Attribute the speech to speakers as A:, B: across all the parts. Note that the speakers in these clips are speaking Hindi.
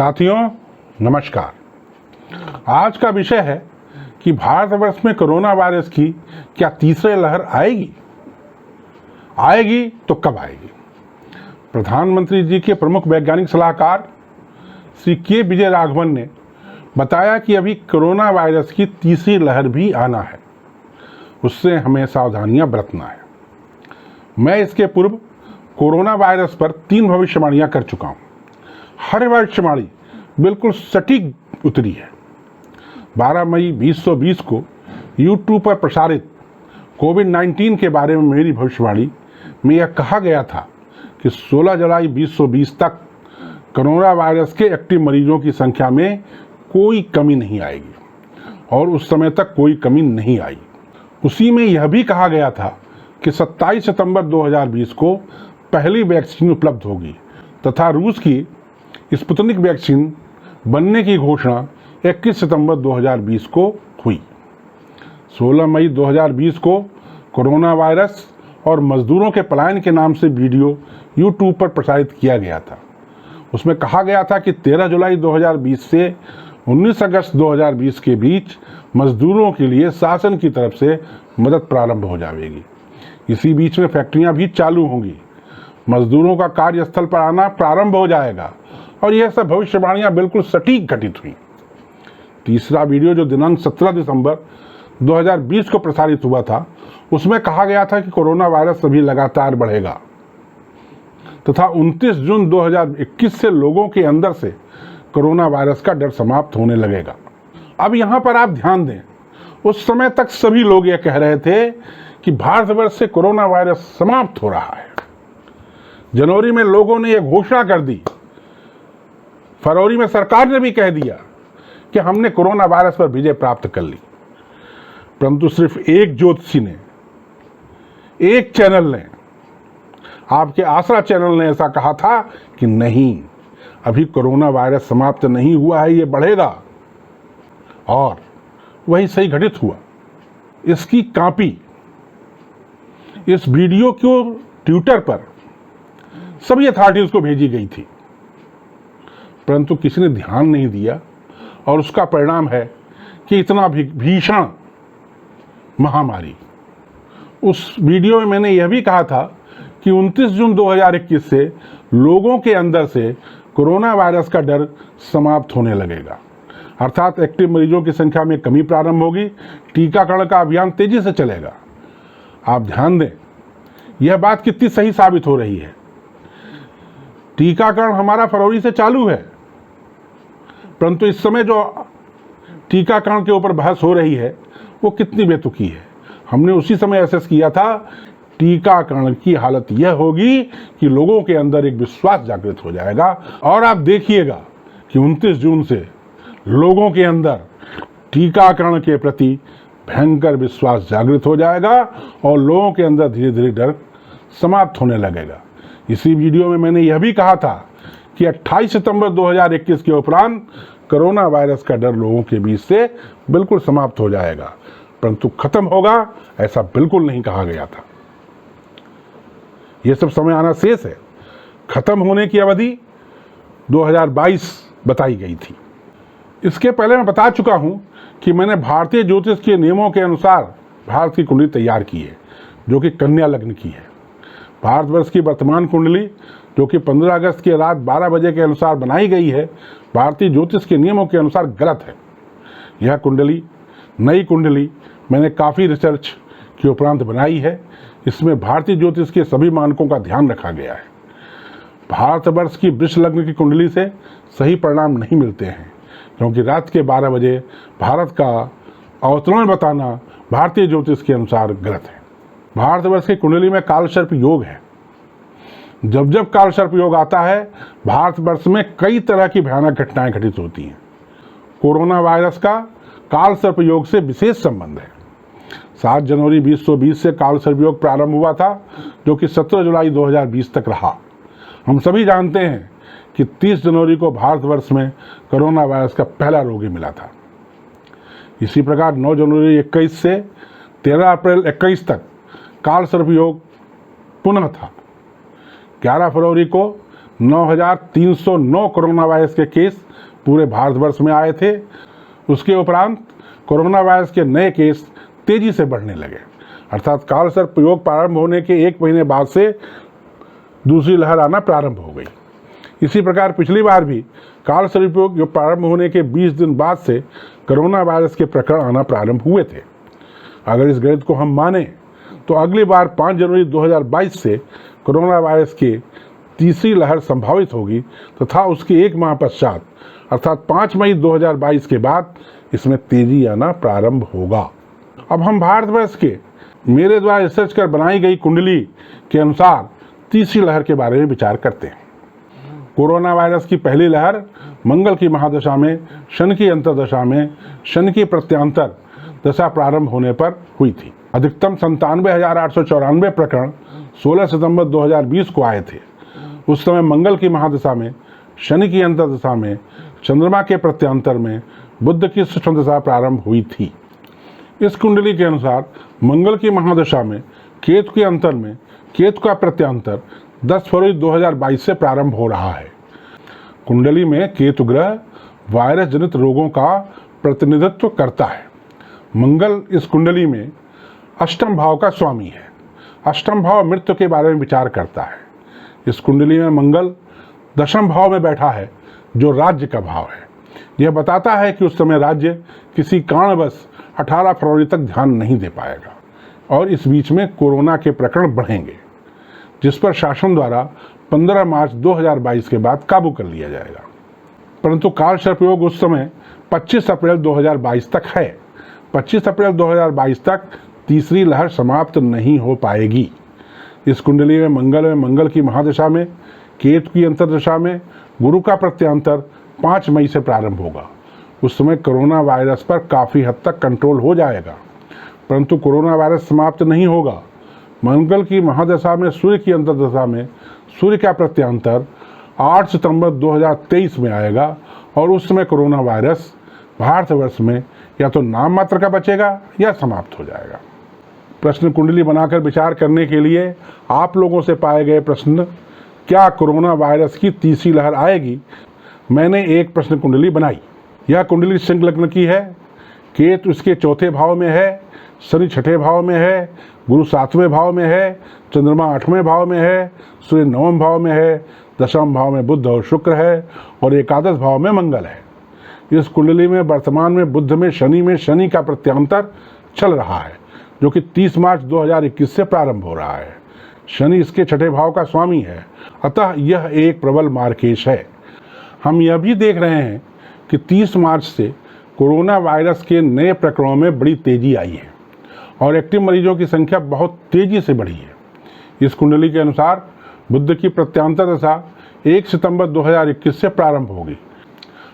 A: साथियों नमस्कार। आज का विषय है कि भारतवर्ष में कोरोना वायरस की क्या तीसरी लहर आएगी? आएगी तो कब आएगी? प्रधानमंत्री जी के प्रमुख वैज्ञानिक सलाहकार श्री के विजय राघवन ने बताया कि अभी कोरोना वायरस की तीसरी लहर भी आना है, उससे हमें सावधानियां बरतना है। मैं इसके पूर्व कोरोना वायरस पर 3 भविष्यवाणियां कर चुका हूं। हर भविष्यवाणी बिल्कुल सटीक उतरी है। 12 मई 2020 को YouTube पर प्रसारित कोविड-19 के बारे में मेरी भविष्यवाणी में यह कहा गया था कि 16 जुलाई 2020 तक कोरोना वायरस के एक्टिव मरीजों की संख्या में कोई कमी नहीं आएगी, और उस समय तक कोई कमी नहीं आई। उसी में यह भी कहा गया था कि 27 सितंबर 2020 को पहली वैक्सीन उपलब्ध होगी तथा रूस की स्पुतनिक वैक्सीन बनने की घोषणा 21 सितंबर 2020 को हुई। 16 मई 2020 को कोरोना वायरस और मजदूरों के पलायन के नाम से वीडियो YouTube पर प्रसारित किया गया था। उसमें कहा गया था कि 13 जुलाई 2020 से 19 अगस्त 2020 के बीच मजदूरों के लिए शासन की तरफ से मदद प्रारंभ हो जाएगी। इसी बीच में फैक्ट्रियां भी चालू होंगी, मजदूरों का कार्यस्थल पर आना प्रारंभ हो जाएगा, और यह सब भविष्यवाणियां बिल्कुल सटीक घटित हुई। तीसरा वीडियो जो दिनांक 17 दिसंबर 2020 को प्रसारित हुआ था, उसमें कहा गया था कि कोरोना वायरस अभी लगातार बढ़ेगा तथा 29 जून 2021 से लोगों के अंदर से कोरोना वायरस का डर समाप्त होने लगेगा। अब यहां पर आप ध्यान दें, उस समय तक सभी लोग यह कह रहे थे कि भारतवर्ष से कोरोना वायरस समाप्त हो रहा है। जनवरी में लोगों ने यह घोषणा कर दी, फरवरी में सरकार ने भी कह दिया कि हमने कोरोना वायरस पर विजय प्राप्त कर ली। परंतु सिर्फ एक ज्योतिषी ने, एक चैनल ने, आपके आसरा चैनल ने ऐसा कहा था कि नहीं, अभी कोरोना वायरस समाप्त नहीं हुआ है, ये बढ़ेगा। और वही सही घटित हुआ। इसकी कॉपी इस वीडियो को ट्विटर पर सभी अथॉरिटीज को भेजी गई थी, परंतु किसी ने ध्यान नहीं दिया, और उसका परिणाम है कि इतना भीषण महामारी। उस वीडियो में मैंने यह भी कहा था कि 29 जून 2021 से लोगों के अंदर से कोरोना वायरस का डर समाप्त होने लगेगा, अर्थात एक्टिव मरीजों की संख्या में कमी प्रारंभ होगी, टीकाकरण का अभियान तेजी से चलेगा। आप ध्यान दें, यह बात कितनी सही साबित हो रही है। टीकाकरण हमारा फरवरी से चालू है, परंतु इस समय जो टीकाकरण के ऊपर बहस हो रही है वो कितनी बेतुकी है। हमने उसी समय असेस किया था, टीकाकरण की हालत यह होगी कि लोगों के अंदर एक विश्वास जागृत हो जाएगा, और आप देखिएगा कि 29 जून से लोगों के अंदर टीकाकरण के प्रति भयंकर विश्वास जागृत हो जाएगा, और लोगों के अंदर धीरे धीरे डर समाप्त होने लगेगा। इसी वीडियो में मैंने यह भी कहा था कि 28 सितंबर 2021 के उपरांत कोरोना वायरस का डर लोगों के बीच से बिल्कुल समाप्त हो जाएगा, परंतु खत्म होगा ऐसा बिल्कुल नहीं कहा गया था। यह सब समय आना शेष है। खत्म होने की अवधि 2022 बताई गई थी। इसके पहले मैं बता चुका हूं कि मैंने भारतीय ज्योतिष के नियमों के अनुसार भारत की कुंडली तैयार की है, जो कि कन्या लग्न की है। भारतवर्ष की वर्तमान कुंडली, जो कि 15 अगस्त की रात 12 बजे के अनुसार बनाई गई है, भारतीय ज्योतिष के नियमों के अनुसार गलत है। यह कुंडली, नई कुंडली, मैंने काफ़ी रिसर्च के उपरांत बनाई है। इसमें भारतीय ज्योतिष के सभी मानकों का ध्यान रखा गया है। भारतवर्ष की वृष लग्न की कुंडली से सही परिणाम नहीं मिलते हैं, क्योंकि रात के 12 बजे भारत का अवतरण बताना भारतीय ज्योतिष के अनुसार गलत है। भारतवर्ष की कुंडली में कालसर्प योग है। जब जब कालसर्प योग आता है, भारतवर्ष में कई तरह की भयानक घटनाएं घटित होती हैं। कोरोना वायरस का कालसर्प योग से विशेष संबंध है। 7 जनवरी 2020 से कालसर्प योग प्रारंभ हुआ था, जो कि 17 जुलाई 2020 तक रहा। हम सभी जानते हैं कि 30 जनवरी को भारतवर्ष में कोरोना वायरस का पहला रोगी मिला था। इसी प्रकार 9 जनवरी 21 से 13 अप्रैल 21 तक कालसर्प योग पुनः था। 11 फरवरी को 9,309 कोरोना वायरस के केस पूरे भारतवर्ष में आए थे। उसके उपरांत कोरोना वायरस के नए केस तेजी से बढ़ने लगे, अर्थात कालसर्प योग प्रारंभ होने के 1 महीने बाद से दूसरी लहर आना प्रारंभ हो गई। इसी प्रकार पिछली बार भी कालसर्प योग प्रारंभ होने के 20 दिन बाद से कोरोना वायरस के प्रकरण आना प्रारंभ हुए थे। अगर इस गणित को हम माने तो अगली बार 5 जनवरी 2022 से कोरोना वायरस की तीसरी लहर संभावित होगी तथा उसके 1 माह पश्चात अर्थात 5 मई 2022 के बाद इसमें तेजी आना प्रारंभ होगा। अब हम भारतवर्ष के मेरे द्वारा रिसर्च कर बनाई गई कुंडली के अनुसार तीसरी लहर के बारे में विचार करते हैं। कोरोना वायरस की पहली लहर मंगल की महादशा में शनि की अंतर्दशा में शनि की प्रत्यांतर दशा प्रारंभ होने पर हुई थी। अधिकतम 97,894 प्रकरण 16 सितंबर 2020 को आए थे। उस समय मंगल की महादशा में शनि की अंतर्दशा में चंद्रमा के प्रत्यांतर में बुध की सूक्ष्म दशा प्रारंभ हुई थी। इस कुंडली के अनुसार मंगल की महादशा में केतु के अंतर में केतु का प्रत्यांतर 10 फरवरी 2022 से प्रारंभ हो रहा है। कुंडली में केतु ग्रह वायरस जनित रोगों का प्रतिनिधित्व करता है। मंगल इस कुंडली में अष्टम भाव का स्वामी है। अष्टम भाव मृत्यु के बारे में विचार करता है। इस कुंडली में मंगल दशम भाव में बैठा है जो राज्य का भाव है। यह बताता है कि उस समय राज्य किसी कारणवश 18 फरवरी तक ध्यान नहीं दे पाएगा और इस बीच में कोरोना के प्रकरण बढ़ेंगे, जिस पर शासन द्वारा 15 मार्च 2022 के बाद काबू कर लिया जाएगा। परंतु कालसर्प योग उस समय 25 अप्रैल 2022 तक है। 25 अप्रैल 2022 तक तीसरी लहर समाप्त नहीं हो पाएगी। इस कुंडली में मंगल की महादशा में केतु की अंतर्दशा में गुरु का प्रत्यांतर 5 मई से प्रारंभ होगा। उस समय कोरोना वायरस पर काफ़ी हद तक कंट्रोल हो जाएगा, परंतु कोरोना वायरस समाप्त नहीं होगा। मंगल की महादशा में सूर्य की अंतर्दशा में सूर्य का प्रत्यांतर 8 सितंबर 2023 में आएगा और उस समय कोरोना वायरस भारतवर्ष में या तो नाम मात्र का बचेगा या समाप्त हो जाएगा। प्रश्न कुंडली बनाकर विचार करने के लिए आप लोगों से पाए गए प्रश्न, क्या कोरोना वायरस की तीसरी लहर आएगी? मैंने एक प्रश्न कुंडली बनाई। यह कुंडली सिंह लग्न की है। केतु इसके चौथे भाव में है, शनि छठे भाव में है, गुरु 7वें भाव में है, चंद्रमा 8वें भाव में है, सूर्य 9वें भाव में है, दशम भाव में बुध और शुक्र है और एकादश भाव में मंगल है। इस कुंडली में वर्तमान में बुध में शनि का प्रत्यांतर चल रहा है, जो कि 30 मार्च 2021 से प्रारंभ हो रहा है। शनि इसके छठे भाव का स्वामी है, अतः यह एक प्रबल मार्केश है। हम यह भी देख रहे हैं कि 30 मार्च से कोरोना वायरस के नए प्रकरणों में बड़ी तेजी आई है और एक्टिव मरीजों की संख्या बहुत तेजी से बढ़ी है। इस कुंडली के अनुसार बुध की प्रत्यांतर दशा 1 सितंबर 2021 से प्रारंभ होगी,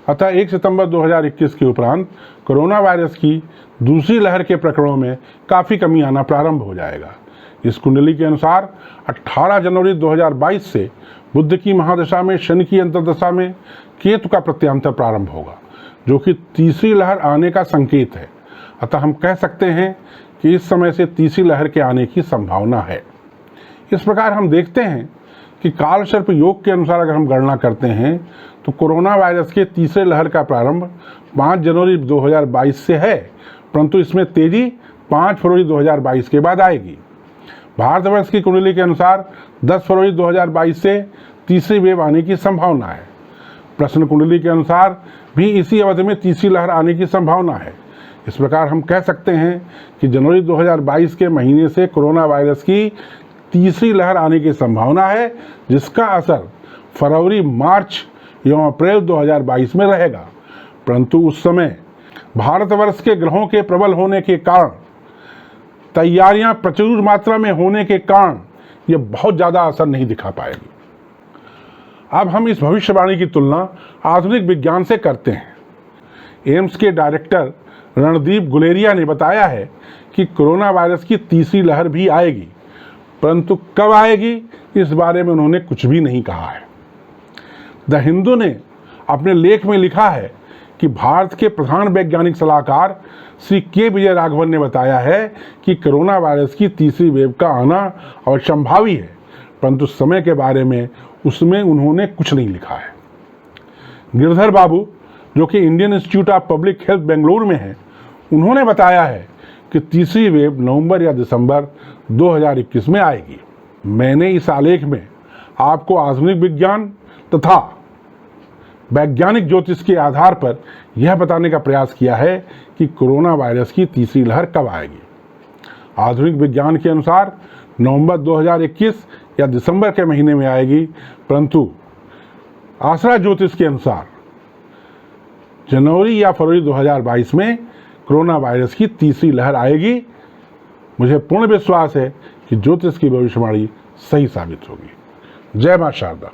A: अतः 1 सितंबर 2021 के उपरांत कोरोना वायरस की दूसरी लहर के प्रकरणों में काफ़ी कमी आना प्रारंभ हो जाएगा। इस कुंडली के अनुसार 18 जनवरी 2022 से बुध की महादशा में शनि की अंतर्दशा में केतु का प्रत्यांतर प्रारंभ होगा, जो कि तीसरी लहर आने का संकेत है। अतः हम कह सकते हैं कि इस समय से तीसरी लहर के आने की संभावना है। इस प्रकार हम देखते हैं कि कालसर्प योग के अनुसार अगर हम गणना करते हैं तो कोरोना वायरस के तीसरे लहर का प्रारंभ 5 जनवरी 2022 से है, परंतु इसमें तेजी 5 फरवरी 2022 के बाद आएगी। भारतवर्ष की कुंडली के अनुसार 10 फरवरी 2022 से तीसरी वेव आने की संभावना है। प्रश्न कुंडली के अनुसार भी इसी अवधि में तीसरी लहर आने की संभावना है। इस प्रकार हम कह सकते हैं कि जनवरी 2022 के महीने से कोरोना वायरस की तीसरी लहर आने की संभावना है, जिसका असर फरवरी, मार्च एवं अप्रैल 2022 में रहेगा। परंतु उस समय भारतवर्ष के ग्रहों के प्रबल होने के कारण, तैयारियां प्रचुर मात्रा में होने के कारण यह बहुत ज़्यादा असर नहीं दिखा पाएगी। अब हम इस भविष्यवाणी की तुलना आधुनिक विज्ञान से करते हैं। एम्स के डायरेक्टर रणदीप गुलेरिया ने बताया है कि कोरोना वायरस की तीसरी लहर भी आएगी, परंतु कब आएगी इस बारे में उन्होंने कुछ भी नहीं कहा है। द हिंदू ने अपने लेख में लिखा है कि भारत के प्रधान वैज्ञानिक सलाहकार श्री के विजय राघवन ने बताया है कि कोरोना वायरस की तीसरी वेव का आना अवश्यंभावी है, परंतु समय के बारे में उसमें उन्होंने कुछ नहीं लिखा है। गिरधर बाबू, जो कि Indian institute of public health Bengaluru में है, उन्होंने बताया है कि तीसरी वेव नवंबर या दिसंबर 2021 में आएगी। मैंने इस आलेख में आपको आधुनिक विज्ञान तथा वैज्ञानिक ज्योतिष के आधार पर यह बताने का प्रयास किया है कि कोरोना वायरस की तीसरी लहर कब आएगी। आधुनिक विज्ञान के अनुसार नवंबर 2021 या दिसंबर के महीने में आएगी, परंतु आसरा ज्योतिष के अनुसार जनवरी या फरवरी 2022 में कोरोना वायरस की तीसरी लहर आएगी। मुझे पूर्ण विश्वास है कि ज्योतिष की भविष्यवाणी सही साबित होगी। जय मां शारदा।